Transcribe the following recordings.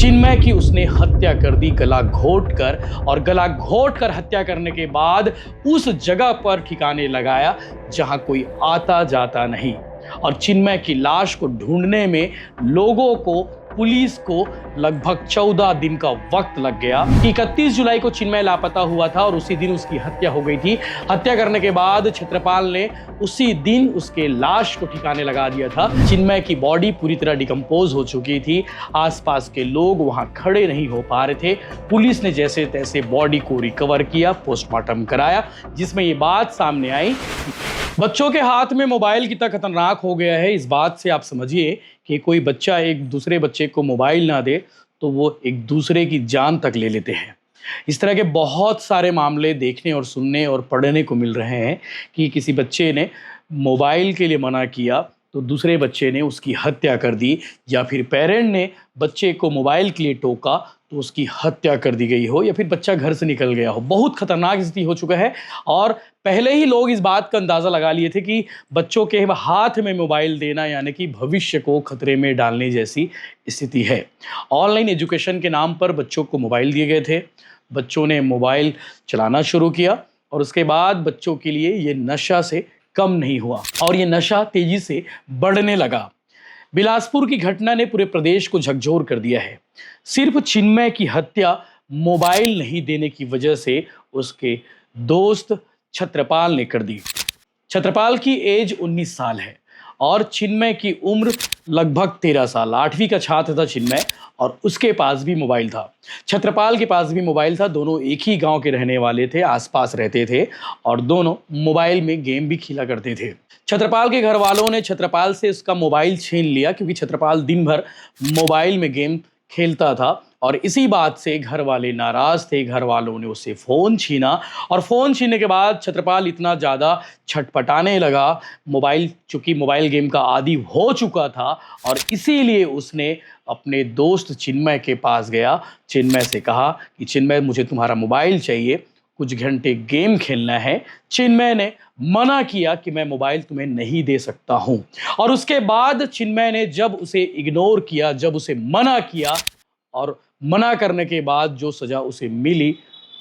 चिन्मय की उसने हत्या कर दी गला घोट कर, और गला घोट कर हत्या करने के बाद उस जगह पर ठिकाने लगाया जहां कोई आता जाता नहीं। और चिन्मय की लाश को ढूंढने में लोगों को, पुलिस को लगभग 14 दिन का वक्त लग गया। 31 जुलाई को चिन्मय लापता हुआ था और उसी दिन उसकी हत्या हो गई थी। हत्या करने के बाद क्षेत्रपाल ने उसी दिन उसके लाश को ठिकाने लगा दिया था। चिन्मय की बॉडी पूरी तरह डिकम्पोज हो चुकी थी। आसपास के लोग वहां खड़े नहीं हो पा रहे थे। पुलिस ने जैसे तैसे बॉडी को रिकवर किया, पोस्टमार्टम कराया, जिसमें ये बात सामने आई बच्चों के हाथ में मोबाइल कितना खतरनाक हो गया है। इस बात से आप समझिए कि कोई बच्चा एक दूसरे बच्चे को मोबाइल ना दे तो वो एक दूसरे की जान तक ले लेते हैं। इस तरह के बहुत सारे मामले देखने और सुनने और पढ़ने को मिल रहे हैं कि किसी बच्चे ने मोबाइल के लिए मना किया तो दूसरे बच्चे ने उसकी हत्या कर दी, या फिर पेरेंट ने बच्चे को मोबाइल के लिए टोका तो उसकी हत्या कर दी गई हो, या फिर बच्चा घर से निकल गया हो। बहुत खतरनाक स्थिति हो चुका है और पहले ही लोग इस बात का अंदाज़ा लगा लिए थे कि बच्चों के हाथ में मोबाइल देना यानी कि भविष्य को खतरे में डालने जैसी स्थिति है। ऑनलाइन एजुकेशन के नाम पर बच्चों को मोबाइल दिए गए थे, बच्चों ने मोबाइल चलाना शुरू किया और उसके बाद बच्चों के लिए ये नशा से कम नहीं हुआ और ये नशा तेजी से बढ़ने लगा। बिलासपुर की घटना ने पूरे प्रदेश को झकझोर कर दिया है। सिर्फ चिन्मय की हत्या मोबाइल नहीं देने की वजह से उसके दोस्त छत्रपाल ने कर दी। छत्रपाल की एज 19 साल है और चिन्मय की उम्र लगभग 13 साल। 8वीं का छात्र था चिन्मय और उसके पास भी मोबाइल था। छत्रपाल के पास भी मोबाइल था। दोनों एक ही गांव के रहने वाले थे, आसपास रहते थे और दोनों मोबाइल में गेम भी खेला करते थे। छत्रपाल के घर वालों ने छत्रपाल से उसका मोबाइल छीन लिया क्योंकि छत्रपाल दिन भर मोबाइल में गेम खेलता था और इसी बात से घर वाले नाराज थे। घर वालों ने उससे फ़ोन छीना और फ़ोन छीनने के बाद छत्रपाल इतना ज़्यादा छटपटाने लगा, चूँकि मोबाइल गेम का आदी हो चुका था और इसीलिए उसने अपने दोस्त चिन्मय के पास गया। चिन्मय से कहा कि चिन्मय, मुझे तुम्हारा मोबाइल चाहिए, कुछ घंटे गेम खेलना है। चिन्मय ने मना किया कि मैं मोबाइल तुम्हें नहीं दे सकता हूं। और उसके बाद चिन्मय ने जब उसे इग्नोर किया, जब उसे मना किया और मना करने के बाद जो सज़ा उसे मिली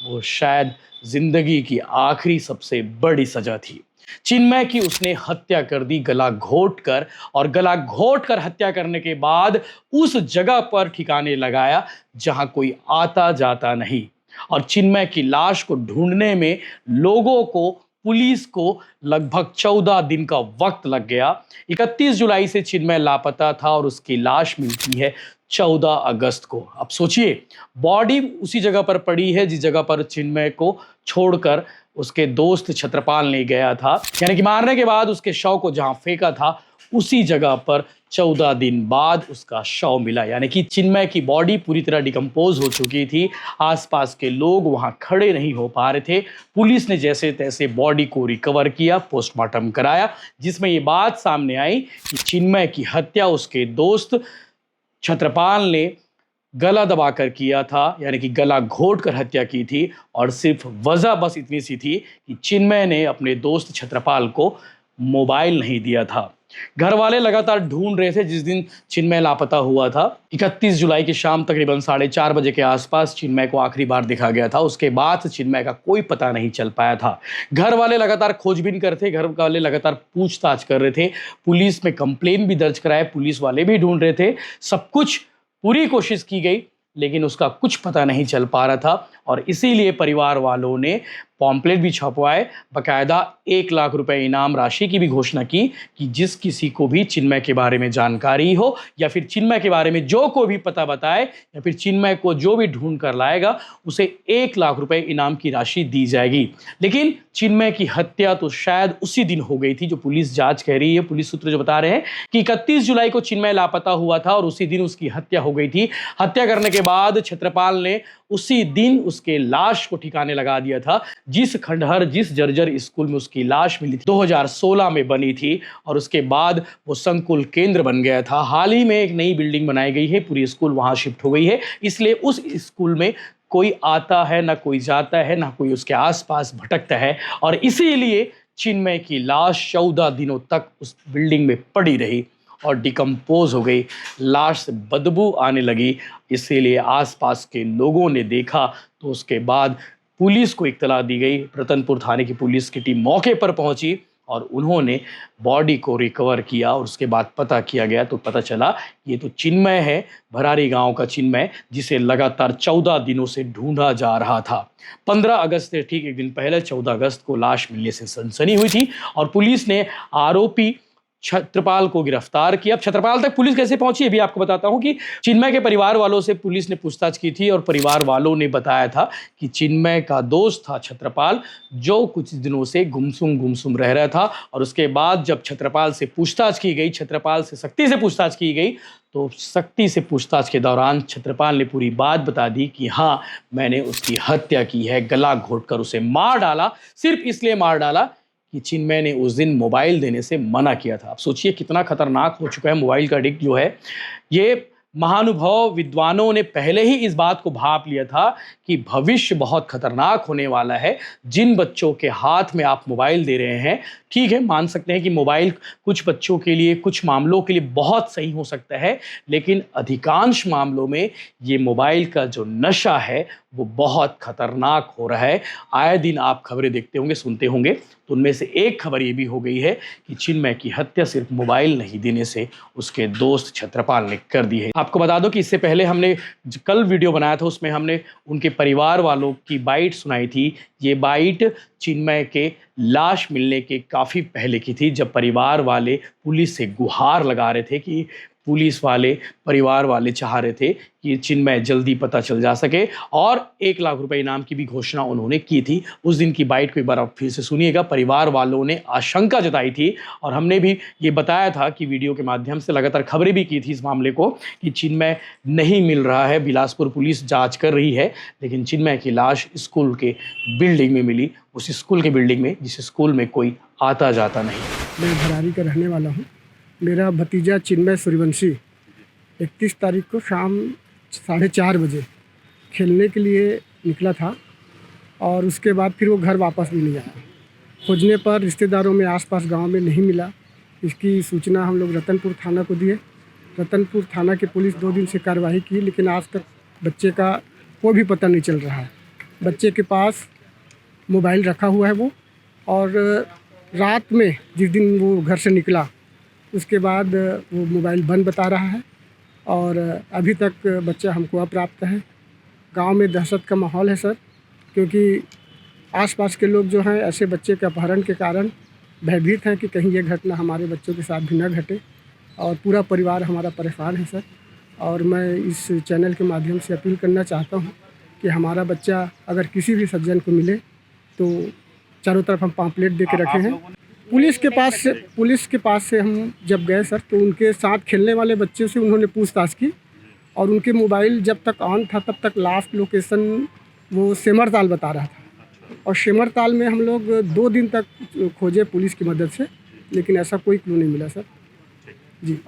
वो शायद ज़िंदगी की आखिरी सबसे बड़ी सज़ा थी। चिन्मय की उसने हत्या कर दी गला घोट कर, और गला घोट कर हत्या करने के बाद उस जगह पर ठिकाने लगाया जहां कोई आता जाता नहीं। और चिन्मय की लाश को ढूंढने में लोगों को, पुलिस को लगभग 14 दिन का वक्त लग गया। 31 जुलाई से चिन्मय लापता था और उसकी लाश मिलती है 14 अगस्त को। अब सोचिए, बॉडी उसी जगह पर पड़ी है जिस जगह पर चिन्मय को छोड़कर उसके दोस्त छत्रपाल ने गया था, यानी कि मारने के बाद उसके शव को जहां फेंका था उसी जगह पर 14 दिन बाद उसका शव मिला। यानी कि चिन्मय की बॉडी पूरी तरह डिकम्पोज हो चुकी थी। आसपास के लोग वहां खड़े नहीं हो पा रहे थे। पुलिस ने जैसे तैसे बॉडी को रिकवर किया, पोस्टमार्टम कराया, जिसमें ये बात सामने आई कि चिन्मय की हत्या उसके दोस्त छत्रपाल ने गला दबाकर किया था, यानी कि गला घोट कर हत्या की थी। और सिर्फ वजह बस इतनी सी थी कि चिन्मय ने अपने दोस्त छत्रपाल को मोबाइल नहीं दिया था। घर वाले लगातार ढूंढ रहे थे। जिस दिन चिन्मय लापता हुआ था 31 जुलाई की शाम तकरीबन 4:30 बजे के आसपास चिन्मय को आखिरी बार देखा गया था। उसके बाद से चिन्मय का कोई पता नहीं चल पाया था। घर वाले लगातार खोजबीन कर थे, घर वाले लगातार पूछताछ कर रहे थे, पुलिस में कंप्लेन भी दर्ज कराए, पुलिस वाले भी ढूंढ रहे थे। सब कुछ पूरी कोशिश की गई लेकिन उसका कुछ पता नहीं चल पा रहा था और इसीलिए परिवार वालों ने पॉम्पलेट भी छपवाए, बाकायदा 1 लाख रुपए इनाम राशि की भी घोषणा की कि जिस किसी को भी चिन्मय के बारे में जानकारी हो या फिर चिन्मय के बारे में जो को भी पता बताए या फिर चिन्मय को जो भी ढूंढ कर लाएगा उसे 1 लाख रुपए इनाम की राशि दी जाएगी। लेकिन चिन्मय की हत्या तो शायद उसी दिन हो गई थी जो पुलिस जांच कह रही है। पुलिस सूत्र जो बता रहे हैं कि 31 जुलाई को चिन्मय लापता हुआ था और उसी दिन उसकी हत्या हो गई थी। हत्या करने के बाद छत्रपाल ने उसी दिन उसके लाश को ठिकाने लगा दिया था। जिस खंडहर, जिस जर्जर स्कूल में उसकी लाश मिली थी 2016 में बनी थी और उसके बाद वो संकुल केंद्र बन गया था। हाल ही में एक नई बिल्डिंग बनाई गई है, पूरी स्कूल वहां शिफ्ट हो गई है, इसलिए उस स्कूल में कोई आता है ना कोई जाता है, ना कोई उसके आसपास भटकता है और इसीलिए चिन्मय की लाश 14 दिनों तक उस बिल्डिंग में पड़ी रही और डिकम्पोज हो गई, लाश से बदबू आने लगी। इसीलिए आसपास के लोगों ने देखा तो उसके बाद पुलिस को इत्तला दी गई। रतनपुर थाने की पुलिस की टीम मौके पर पहुंची और उन्होंने बॉडी को रिकवर किया और उसके बाद पता किया गया तो पता चला ये तो चिन्मय है, भरारी गांव का चिन्मय, जिसे लगातार 14 दिनों से ढूंढा जा रहा था। 15 अगस्त से ठीक एक दिन पहले 14 अगस्त को लाश मिलने से सनसनी हुई थी और पुलिस ने आरोपी छत्रपाल को गिरफ्तार किया। अब छत्रपाल तक पुलिस कैसे पहुंची अभी आपको बताता हूं कि चिन्मय के परिवार वालों से पुलिस ने पूछताछ की थी और परिवार वालों ने बताया था कि चिन्मय का दोस्त था छत्रपाल, जो कुछ दिनों से गुमसुम रह रहा था। और उसके बाद जब छत्रपाल से पूछताछ की गई, छत्रपाल से सख्ती से पूछताछ की गई, तो सख्ती से पूछताछ के दौरान छत्रपाल ने पूरी बात बता दी कि हाँ, मैंने उसकी हत्या की है, गला घोंटकर उसे मार डाला। सिर्फ इसलिए मार डाला कि चिन्मय ने उस दिन मोबाइल देने से मना किया था। आप सोचिए कितना खतरनाक हो चुका है मोबाइल का एडिक्ट जो है। ये महानुभाव विद्वानों ने पहले ही इस बात को भांप लिया था कि भविष्य बहुत खतरनाक होने वाला है। जिन बच्चों के हाथ में आप मोबाइल दे रहे हैं, ठीक है, मान सकते हैं कि मोबाइल कुछ बच्चों के लिए, कुछ मामलों के लिए बहुत सही हो सकता है, लेकिन अधिकांश मामलों में ये मोबाइल का जो नशा है वो बहुत खतरनाक हो रहा है। आए दिन आप खबरें देखते होंगे, सुनते होंगे, तो उनमें से एक खबर ये भी हो गई है कि चिन्मय की हत्या सिर्फ मोबाइल नहीं देने से उसके दोस्त छत्रपाल ने कर दी है। आपको बता दो कि इससे पहले हमने कल वीडियो बनाया था, उसमें हमने उनके परिवार वालों की बाइट सुनाई थी। ये बाइट चिन्मय के लाश मिलने के काफ़ी पहले की थी, जब परिवार वाले पुलिस से गुहार लगा रहे थे कि पुलिस वाले, परिवार वाले चाह रहे थे कि चिन्मय जल्दी पता चल जा सके और 1 लाख रुपए इनाम की भी घोषणा उन्होंने की थी। उस दिन की बाइट को एक बार आप फिर से सुनिएगा। परिवार वालों ने आशंका जताई थी और हमने भी ये बताया था कि वीडियो के माध्यम से लगातार खबरें भी की थी इस मामले को कि चिन्मय नहीं मिल रहा है। बिलासपुर पुलिस जाँच कर रही है, लेकिन चिन्मय की लाश स्कूल के बिल्डिंग में मिली, उस स्कूल के बिल्डिंग में जिस स्कूल में कोई आता जाता नहीं। मैं भरारी का रहने वाला हूँ। मेरा भतीजा चिन्मय सूर्यवंशी 31 तारीख को शाम 4:30 बजे खेलने के लिए निकला था और उसके बाद फिर वो घर वापस भी नहीं आया। खोजने पर रिश्तेदारों में आसपास गांव में नहीं मिला। इसकी सूचना हम लोग रतनपुर थाना को दिए। रतनपुर थाना की पुलिस 2 दिन से कार्रवाई की, लेकिन आज तक बच्चे का कोई भी पता नहीं चल रहा है। बच्चे के पास मोबाइल रखा हुआ है वो, और रात में जिस दिन वो घर से निकला उसके बाद वो मोबाइल बंद बता रहा है और अभी तक बच्चा हमको अप्राप्त है। गांव में दहशत का माहौल है सर, क्योंकि आसपास के लोग जो हैं ऐसे बच्चे के अपहरण के कारण भयभीत हैं कि कहीं ये घटना हमारे बच्चों के साथ भी न घटे, और पूरा परिवार हमारा परेशान है सर। और मैं इस चैनल के माध्यम से अपील करना चाहता हूँ कि हमारा बच्चा अगर किसी भी सज्जन को मिले तो चारों तरफ हम पॉम्पलेट दे के रखे हैं। पुलिस के पास से हम जब गए सर, तो उनके साथ खेलने वाले बच्चे से उन्होंने पूछताछ की और उनके मोबाइल जब तक ऑन था तब तक लास्ट लोकेशन वो सेमरताल बता रहा था, और सेमरताल में हम लोग 2 दिन तक खोजे पुलिस की मदद से, लेकिन ऐसा कोई क्लू नहीं मिला सर जी।